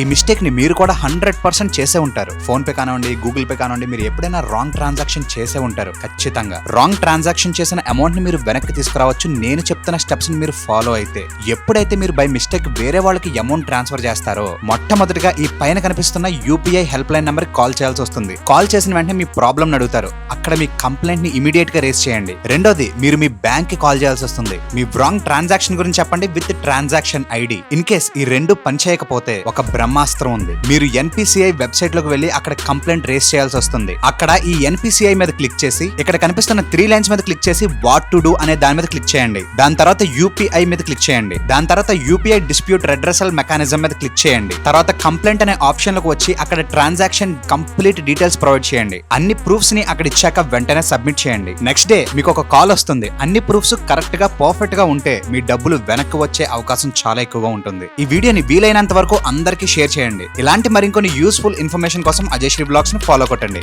ఈ మిస్టేక్ ని మీరు కూడా 100% చేసే ఉంటారు. ఫోన్ పే కానివ్వండి, గూగుల్ పే కానివ్వండి, మీరు ఎప్పుడైనా రాంగ్ ట్రాన్సాక్షన్ చేసే ఉంటారు. ఖచ్చితంగా రాంగ్ ట్రాన్సాక్షన్ చేసిన అమౌంట్ ని మీరు వెనక్కి తీసుకురావచ్చు. నేను చెప్తున్న స్టెప్స్ ని మీరు ఫాలో అయితే. ఎప్పుడైతే మీరు బై మిస్టేక్ వేరే వాళ్ళకి అమౌంట్ ట్రాన్స్ఫర్ చేస్తారో మొట్టమొదటిగా ఈ పైన కనిపిస్తున్న UPI help line number call చేయాల్సి వస్తుంది. కాల్ చేసిన వెంటనే మీ ప్రాబ్లం అడుగుతారు. అక్కడ మీ కంప్లైంట్ ని ఇమీడియట్ గా రేస్ చేయండి. రెండోది, మీరు మీ బ్యాంక్ కి కాల్ చేయాల్సి వస్తుంది. మీ రాంగ్ ట్రాన్సాక్షన్ గురించి చెప్పండి with transaction ID. In case ఈ రెండు పని చేయకపోతే ఒక బ్రహ్మాస్త్రం ఉంది. మీరు ఎన్పిసిఐ వెబ్సైట్ లోకి వెళ్లి అక్కడ కంప్లైంట్ రేస్ చేయాల్సి వస్తుంది. అక్కడ ఈ ఎన్పిసిఐ మీద క్లిక్ చేసి ఇక్కడ కనిపిస్తున్న 3 లైన్స్ మీద క్లిక్ చేసి వాట్ టు డూ అనే దాని మీద క్లిక్ చేయండి. దాని తర్వాత యూపీఐ మీద క్లిక్ చేయండి. దాని తర్వాత యూపీఐ డిస్ప్యూట్ రెడ్రెసల్ మెకానిజం మీద క్లిక్ చేయండి. తర్వాత కంప్లైంట్ అనే ఆప్షన్ లోకి వచ్చి అక్కడ ట్రాన్సాక్షన్ కంప్లీట్ డీటెయిల్స్ ప్రొవైడ్ చేయండి. అన్ని ప్రూఫ్స్ ని అక్కడ ఇచ్చాక వెంటనే సబ్మిట్ చేయండి. నెక్స్ట్ డే మీకు ఒక కాల్ వస్తుంది. అన్ని ప్రూఫ్స్ కరెక్ట్ గా పర్ఫెక్ట్ గా ఉంటే మీ డబ్బులు వెనక్కి వచ్చే అవకాశం చాలా ఎక్కువగా ఉంటుంది. ఈ వీడియోని వీలైనంత వరకు అందరికీ షేర్ చేయండి. ఇలాంటి మరికొన్ని యూస్ఫుల్ ఇన్ఫర్మేషన్ కోసం అజయ్ శ్రీ బ్లాగ్స్ ని ఫాలో కొట్టండి.